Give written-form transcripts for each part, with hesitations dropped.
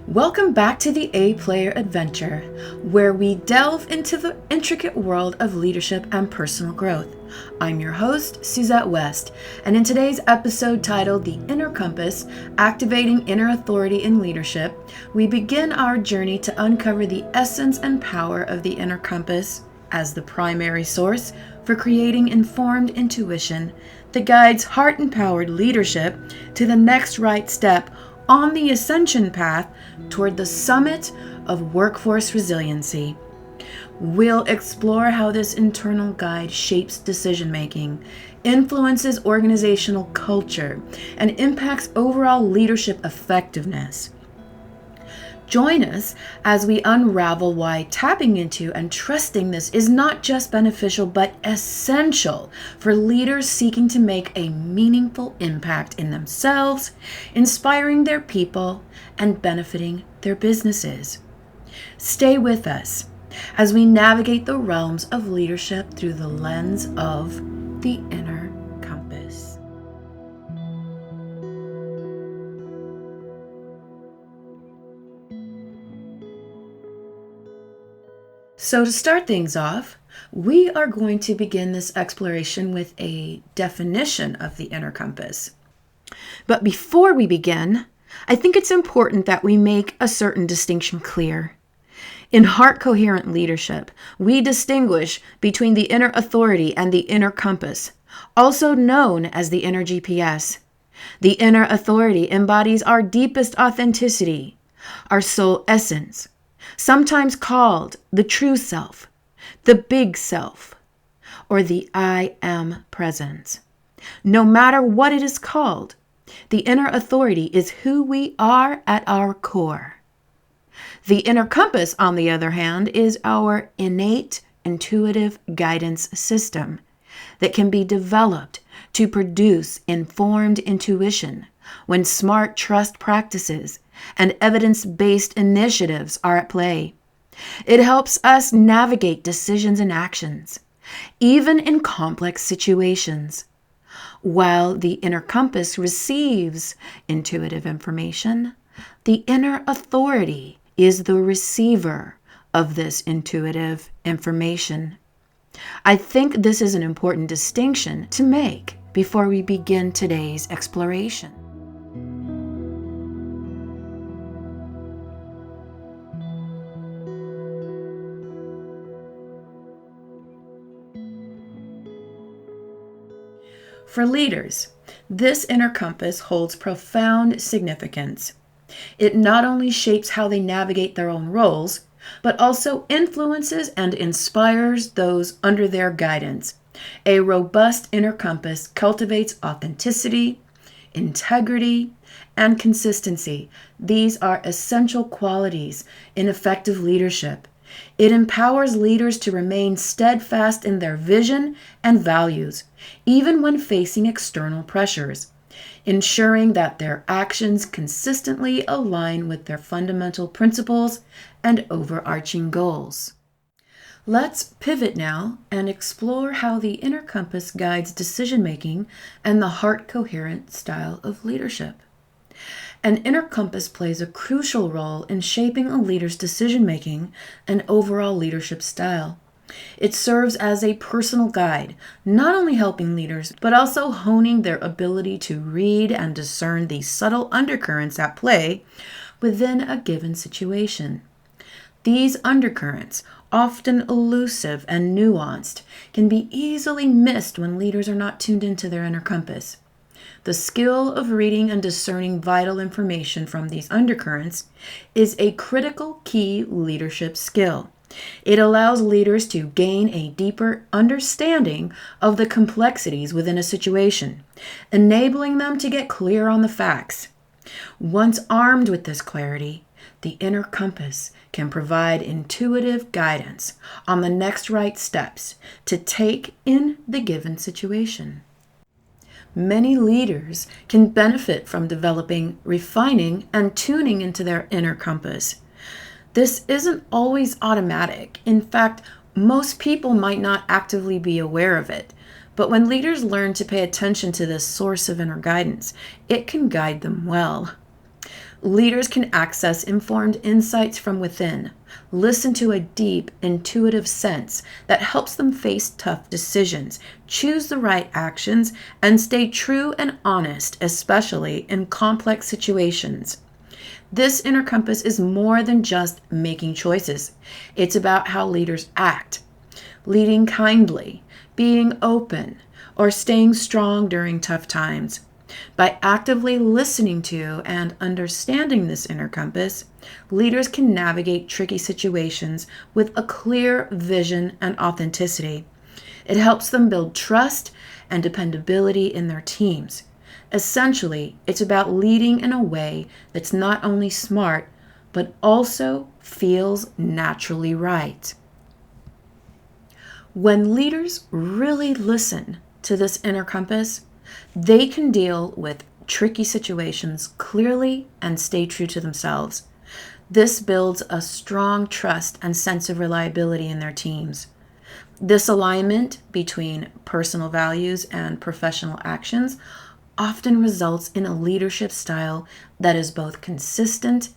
Welcome back to the A-Player Adventure, where we delve into the intricate world of leadership and personal growth. I'm your host, Suzette West, and in today's episode titled The Inner Compass, Activating Inner Authority in Leadership, we begin our journey to uncover the essence and power of the inner compass as the primary source for creating informed intuition that guides heart-empowered leadership to the next right step on the ascension path toward the summit of workforce resiliency. We'll explore how this internal guide shapes decision-making, influences organizational culture, and impacts overall leadership effectiveness. Join us as we unravel why tapping into and trusting this is not just beneficial but essential for leaders seeking to make a meaningful impact in themselves, inspiring their people, and benefiting their businesses. Stay with us as we navigate the realms of leadership through the lens of the inner compass. So to start things off, we are going to begin this exploration with a definition of the inner compass. But before we begin, I think it's important that we make a certain distinction clear. In heart-coherent leadership, we distinguish between the inner authority and the inner compass, also known as the inner GPS. The inner authority embodies our deepest authenticity, our soul essence, sometimes called the true self, the big self, or the I am presence. No matter what it is called, the inner authority is who we are at our core. The inner compass, on the other hand, is our innate intuitive guidance system that can be developed to produce informed intuition when smart trust practices and evidence-based initiatives are at play. It helps us navigate decisions and actions, even in complex situations. While the inner compass receives intuitive information, the inner authority is the receiver of this intuitive information. I think this is an important distinction to make before we begin today's exploration. For leaders, this inner compass holds profound significance. It not only shapes how they navigate their own roles, but also influences and inspires those under their guidance. A robust inner compass cultivates authenticity, integrity, and consistency. These are essential qualities in effective leadership. It empowers leaders to remain steadfast in their vision and values, even when facing external pressures, ensuring that their actions consistently align with their fundamental principles and overarching goals. Let's pivot now and explore how the inner compass guides decision-making and the heart-coherent style of leadership. An inner compass plays a crucial role in shaping a leader's decision-making and overall leadership style. It serves as a personal guide, not only helping leaders, but also honing their ability to read and discern the subtle undercurrents at play within a given situation. These undercurrents, often elusive and nuanced, can be easily missed when leaders are not tuned into their inner compass. The skill of reading and discerning vital information from these undercurrents is a critical key leadership skill. It allows leaders to gain a deeper understanding of the complexities within a situation, enabling them to get clear on the facts. Once armed with this clarity, the inner compass can provide intuitive guidance on the next right steps to take in the given situation. Many leaders can benefit from developing, refining, and tuning into their inner compass. This isn't always automatic. In fact, most people might not actively be aware of it. But when leaders learn to pay attention to this source of inner guidance, it can guide them well. Leaders can access informed insights from within, listen to a deep, intuitive sense that helps them face tough decisions, choose the right actions, and stay true and honest, especially in complex situations. This inner compass is more than just making choices. It's about how leaders act, leading kindly, being open, or staying strong during tough times. By actively listening to and understanding this inner compass, leaders can navigate tricky situations with a clear vision and authenticity. It helps them build trust and dependability in their teams. Essentially, it's about leading in a way that's not only smart, but also feels naturally right. When leaders really listen to this inner compass, they can deal with tricky situations clearly and stay true to themselves. This builds a strong trust and sense of reliability in their teams. This alignment between personal values and professional actions often results in a leadership style that is both consistent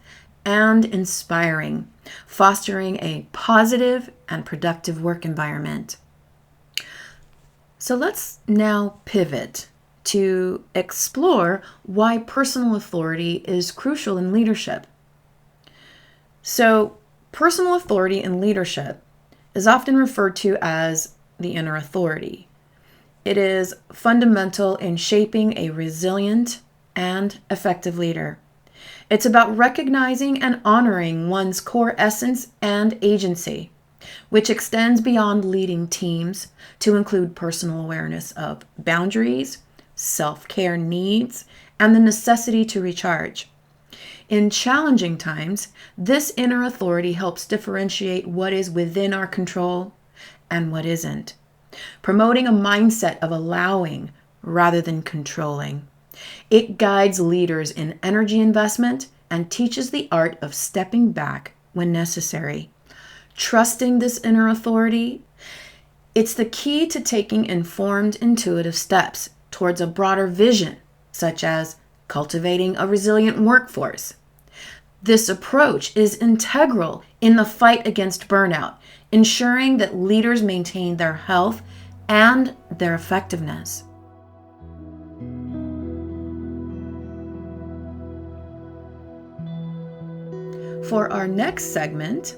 and inspiring, fostering a positive and productive work environment. So let's now pivot to explore why personal authority is crucial in leadership. So, personal authority in leadership is often referred to as the inner authority. It is fundamental in shaping a resilient and effective leader. It's about recognizing and honoring one's core essence and agency, which extends beyond leading teams to include personal awareness of boundaries, self-care needs, and the necessity to recharge. In challenging times, this inner authority helps differentiate what is within our control and what isn't, promoting a mindset of allowing rather than controlling. It guides leaders in energy investment and teaches the art of stepping back when necessary. Trusting this inner authority, it's the key to taking informed, intuitive steps towards a broader vision, such as cultivating a resilient workforce. This approach is integral in the fight against burnout, ensuring that leaders maintain their health and their effectiveness. For our next segment,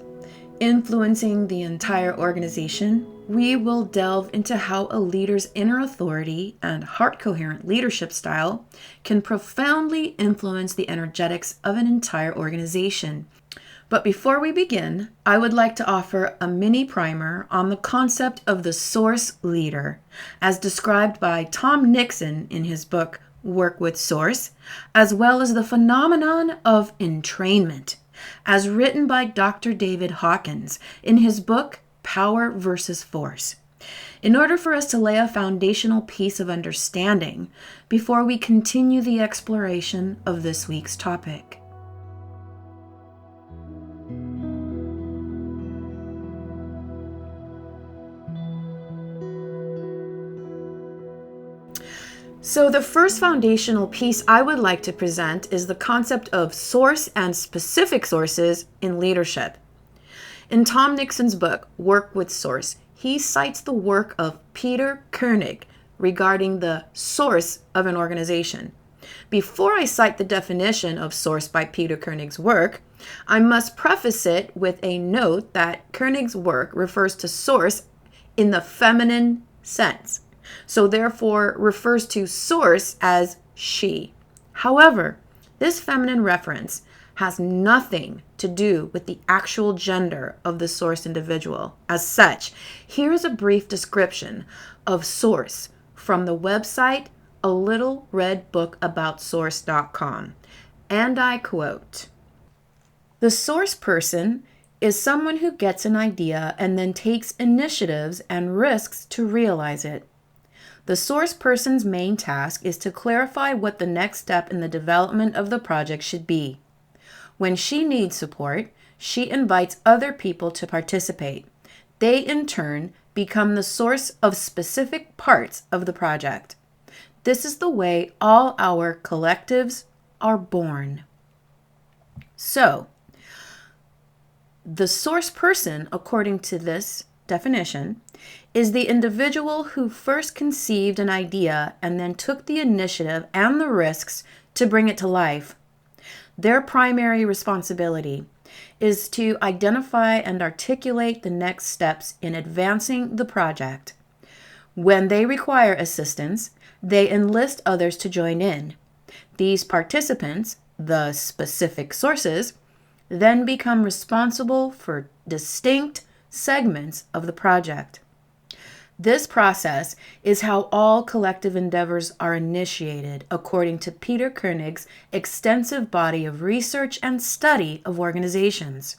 influencing the entire organization, we will delve into how a leader's inner authority and heart-coherent leadership style can profoundly influence the energetics of an entire organization. But before we begin, I would like to offer a mini primer on the concept of the source leader, as described by Tom Nixon in his book, Work with Source, as well as the phenomenon of entrainment, as written by Dr. David Hawkins in his book, Power versus Force. In order for us to lay a foundational piece of understanding before we continue the exploration of this week's topic. So the first foundational piece I would like to present is the concept of source and specific sources in leadership. In Tom Nixon's book, Work with Source, he cites the work of Peter Koenig regarding the source of an organization. Before I cite the definition of source by Peter Koenig's work, I must preface it with a note that Koenig's work refers to source in the feminine sense, so therefore refers to source as she. However, this feminine reference has nothing to do with the actual gender of the source individual. As such, here is a brief description of source from the website alittleredbookaboutsource.com. And I quote, "The source person is someone who gets an idea and then takes initiatives and risks to realize it. The source person's main task is to clarify what the next step in the development of the project should be. When she needs support, she invites other people to participate. They, in turn, become the source of specific parts of the project. This is the way all our collectives are born." So, the source person, according to this definition, is the individual who first conceived an idea and then took the initiative and the risks to bring it to life. Their primary responsibility is to identify and articulate the next steps in advancing the project. When they require assistance, they enlist others to join in. These participants, the specific sources, then become responsible for distinct segments of the project. This process is how all collective endeavors are initiated, according to Peter Koenig's extensive body of research and study of organizations.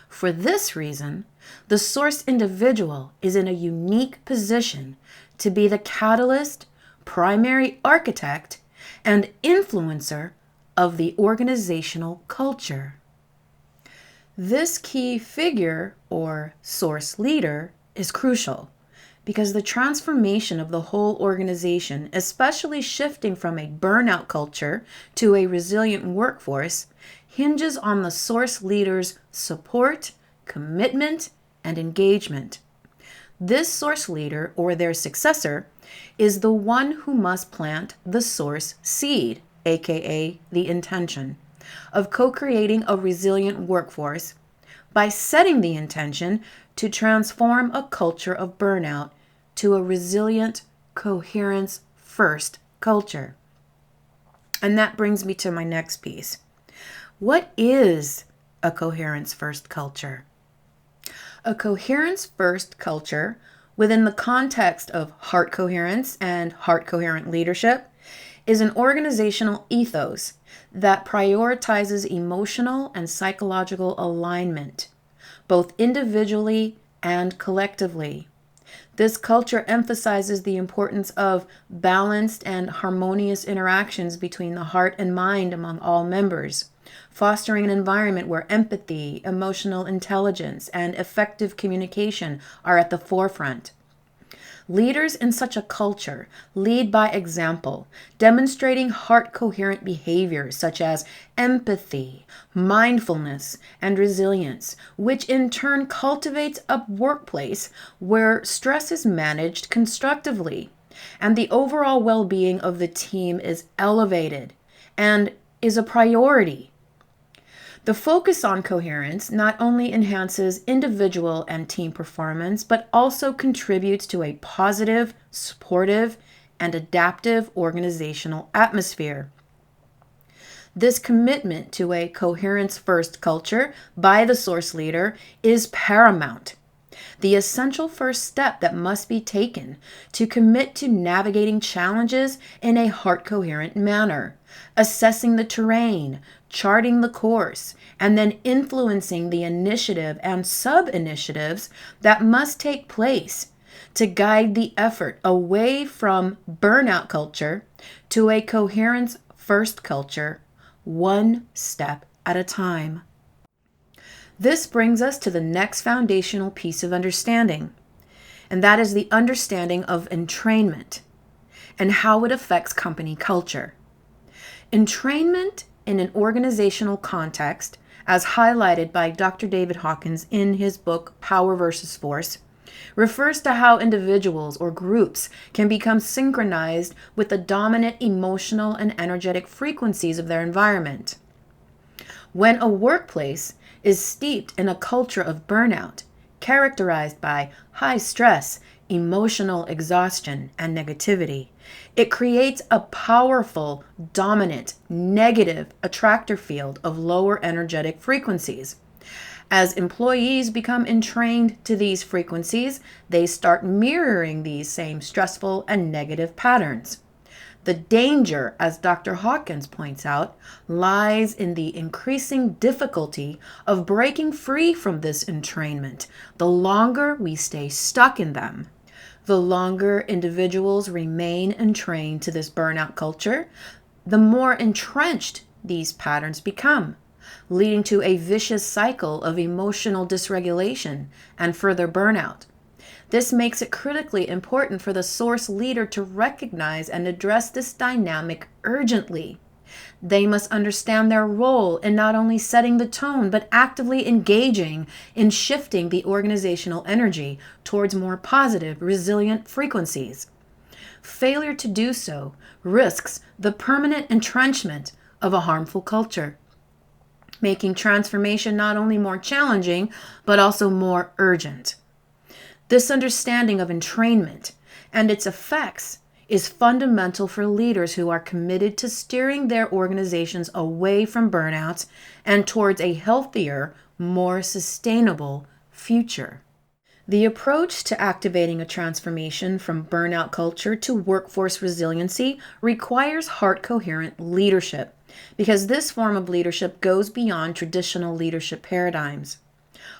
For this reason, the source individual is in a unique position to be the catalyst, primary architect, and influencer of the organizational culture. This key figure, or source leader, is crucial because the transformation of the whole organization, especially shifting from a burnout culture to a resilient workforce, hinges on the source leader's support, commitment, and engagement. This source leader, or their successor, is the one who must plant the source seed, aka the intention, of co-creating a resilient workforce by setting the intention to transform a culture of burnout to a resilient, coherence-first culture. And that brings me to my next piece. What is a coherence-first culture? A coherence-first culture, within the context of heart coherence and heart-coherent leadership, is an organizational ethos that prioritizes emotional and psychological alignment, both individually and collectively. This culture emphasizes the importance of balanced and harmonious interactions between the heart and mind among all members, fostering an environment where empathy, emotional intelligence, and effective communication are at the forefront. Leaders in such a culture lead by example, demonstrating heart-coherent behaviors such as empathy, mindfulness, and resilience, which in turn cultivates a workplace where stress is managed constructively, and the overall well-being of the team is elevated and is a priority. The focus on coherence not only enhances individual and team performance, but also contributes to a positive, supportive, and adaptive organizational atmosphere. This commitment to a coherence-first culture by the source leader is paramount. The essential first step that must be taken to commit to navigating challenges in a heart-coherent manner, assessing the terrain, charting the course, and then influencing the initiative and sub-initiatives that must take place to guide the effort away from burnout culture to a coherence-first culture, one step at a time. This brings us to the next foundational piece of understanding, and that is the understanding of entrainment and how it affects company culture. Entrainment in an organizational context, as highlighted by Dr. David Hawkins in his book Power versus Force, refers to how individuals or groups can become synchronized with the dominant emotional and energetic frequencies of their environment. When a workplace is steeped in a culture of burnout, characterized by high stress, emotional exhaustion, and negativity, it creates a powerful, dominant, negative attractor field of lower energetic frequencies. As employees become entrained to these frequencies, they start mirroring these same stressful and negative patterns. The danger, as Dr. Hawkins points out, lies in the increasing difficulty of breaking free from this entrainment the longer we stay stuck in them. The longer individuals remain entrained to this burnout culture, the more entrenched these patterns become, leading to a vicious cycle of emotional dysregulation and further burnout. This makes it critically important for the source leader to recognize and address this dynamic urgently. They must understand their role in not only setting the tone, but actively engaging in shifting the organizational energy towards more positive, resilient frequencies. Failure to do so risks the permanent entrenchment of a harmful culture, making transformation not only more challenging, but also more urgent. This understanding of entrainment and its effects is fundamental for leaders who are committed to steering their organizations away from burnout and towards a healthier, more sustainable future. The approach to activating a transformation from burnout culture to workforce resiliency requires heart-coherent leadership, because this form of leadership goes beyond traditional leadership paradigms.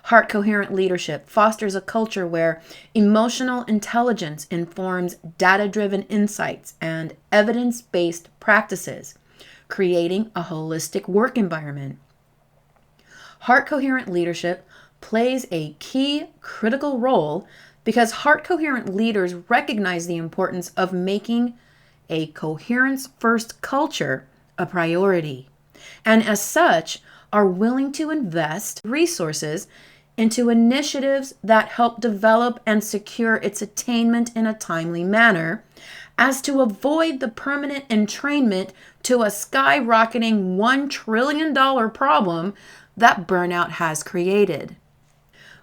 Heart-coherent leadership fosters a culture where emotional intelligence informs data-driven insights and evidence-based practices, creating a holistic work environment. Heart-coherent leadership plays a key critical role because heart-coherent leaders recognize the importance of making a coherence-first culture a priority, and as such are willing to invest resources into initiatives that help develop and secure its attainment in a timely manner, as to avoid the permanent entrainment to a skyrocketing $1 trillion problem that burnout has created.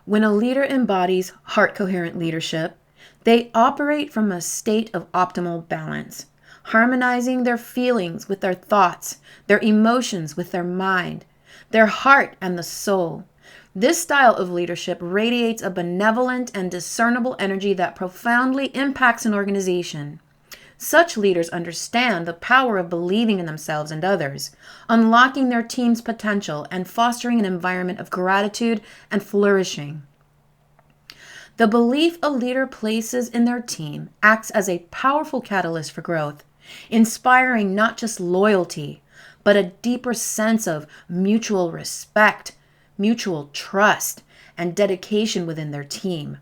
When a leader embodies heart-coherent leadership, they operate from a state of optimal balance, harmonizing their feelings with their thoughts, their emotions with their mind, their heart and the soul. This style of leadership radiates a benevolent and discernible energy that profoundly impacts an organization. Such leaders understand the power of believing in themselves and others, unlocking their team's potential and fostering an environment of gratitude and flourishing. The belief a leader places in their team acts as a powerful catalyst for growth, inspiring not just loyalty, but a deeper sense of mutual respect, mutual trust, and dedication within their team.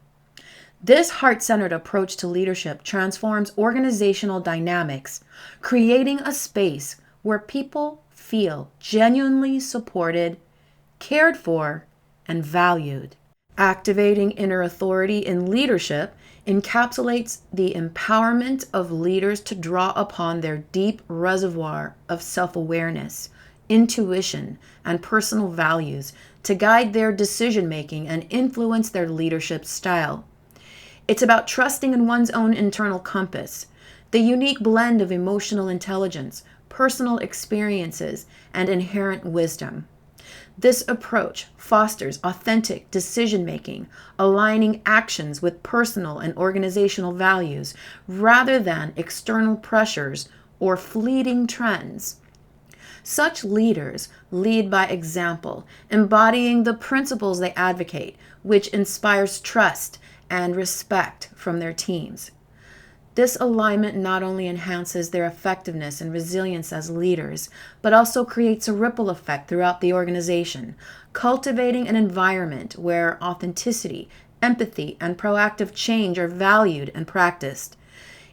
This heart-centered approach to leadership transforms organizational dynamics, creating a space where people feel genuinely supported, cared for, and valued. Activating inner authority in leadership encapsulates the empowerment of leaders to draw upon their deep reservoir of self-awareness, intuition, and personal values to guide their decision-making and influence their leadership style. It's about trusting in one's own internal compass, the unique blend of emotional intelligence, personal experiences, and inherent wisdom. This approach fosters authentic decision-making, aligning actions with personal and organizational values rather than external pressures or fleeting trends. Such leaders lead by example, embodying the principles they advocate, which inspires trust and respect from their teams. This alignment not only enhances their effectiveness and resilience as leaders, but also creates a ripple effect throughout the organization, cultivating an environment where authenticity, empathy, and proactive change are valued and practiced.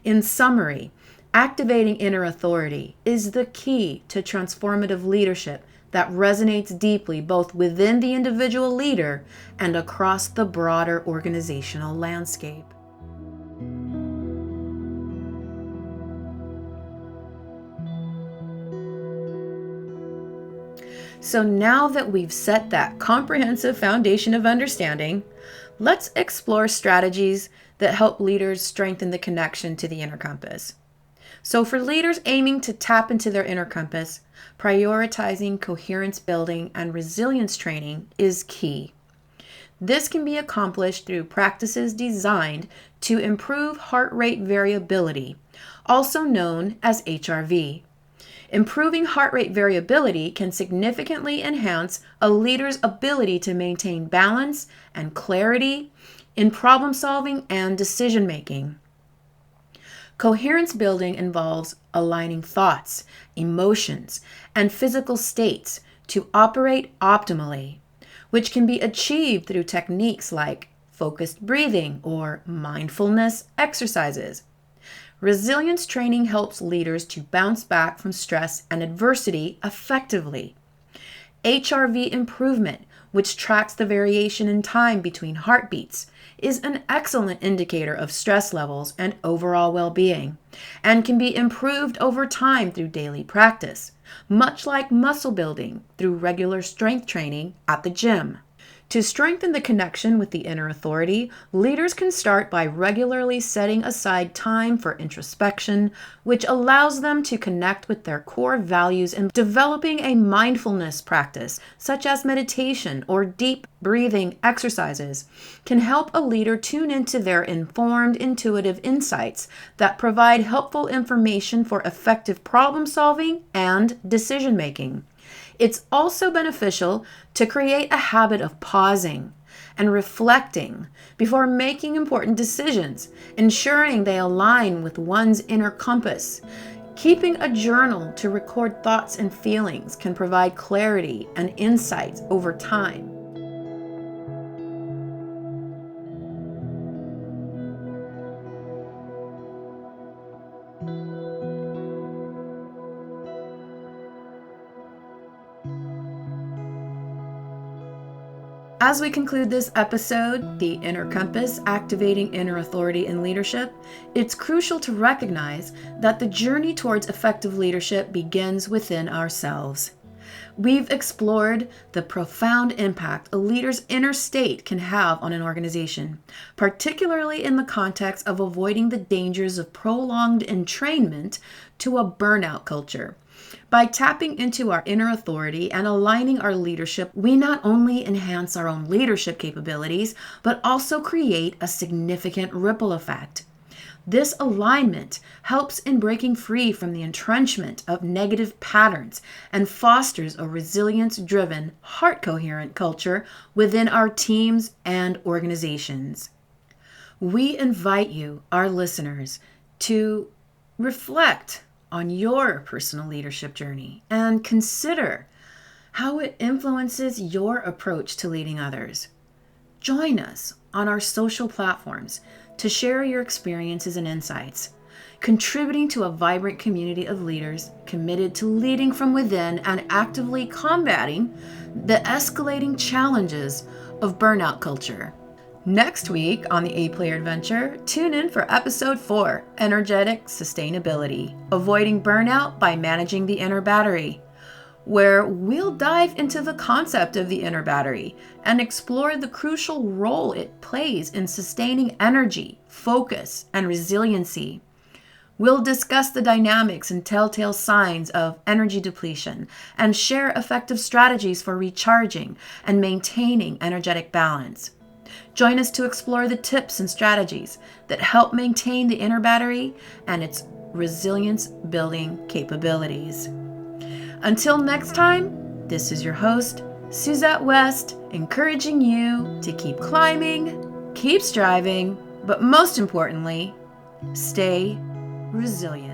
In summary, activating inner authority is the key to transformative leadership that resonates deeply both within the individual leader and across the broader organizational landscape. So now that we've set that comprehensive foundation of understanding, let's explore strategies that help leaders strengthen the connection to the inner compass. So for leaders aiming to tap into their inner compass, prioritizing coherence building and resilience training is key. This can be accomplished through practices designed to improve heart rate variability, also known as HRV. Improving heart rate variability can significantly enhance a leader's ability to maintain balance and clarity in problem solving and decision making. Coherence building involves aligning thoughts, emotions, and physical states to operate optimally, which can be achieved through techniques like focused breathing or mindfulness exercises. Resilience training helps leaders to bounce back from stress and adversity effectively. HRV improvement, which tracks the variation in time between heartbeats, is an excellent indicator of stress levels and overall well-being, and can be improved over time through daily practice, much like muscle building through regular strength training at the gym. To strengthen the connection with the inner authority, leaders can start by regularly setting aside time for introspection, which allows them to connect with their core values, and developing a mindfulness practice, such as meditation or deep breathing exercises, can help a leader tune into their informed, intuitive insights that provide helpful information for effective problem solving and decision making. It's also beneficial to create a habit of pausing and reflecting before making important decisions, ensuring they align with one's inner compass. Keeping a journal to record thoughts and feelings can provide clarity and insights over time. As we conclude this episode, The Inner Compass, Activating Inner Authority in Leadership, it's crucial to recognize that the journey towards effective leadership begins within ourselves. We've explored the profound impact a leader's inner state can have on an organization, particularly in the context of avoiding the dangers of prolonged entrainment to a burnout culture. By tapping into our inner authority and aligning our leadership, we not only enhance our own leadership capabilities, but also create a significant ripple effect. This alignment helps in breaking free from the entrenchment of negative patterns and fosters a resilience-driven, heart-coherent culture within our teams and organizations. We invite you, our listeners, to reflect on your personal leadership journey and consider how it influences your approach to leading others. Join us on our social platforms to share your experiences and insights, contributing to a vibrant community of leaders committed to leading from within and actively combating the escalating challenges of burnout culture. Next week on the A-Player Adventure, tune in for Episode 4, Energetic Sustainability, Avoiding Burnout by Managing the Inner Battery, where we'll dive into the concept of the inner battery and explore the crucial role it plays in sustaining energy, focus, and resiliency. We'll discuss the dynamics and telltale signs of energy depletion and share effective strategies for recharging and maintaining energetic balance. Join us to explore the tips and strategies that help maintain the inner battery and its resilience-building capabilities. Until next time, this is your host, Suzette West, encouraging you to keep climbing, keep striving, but most importantly, stay resilient.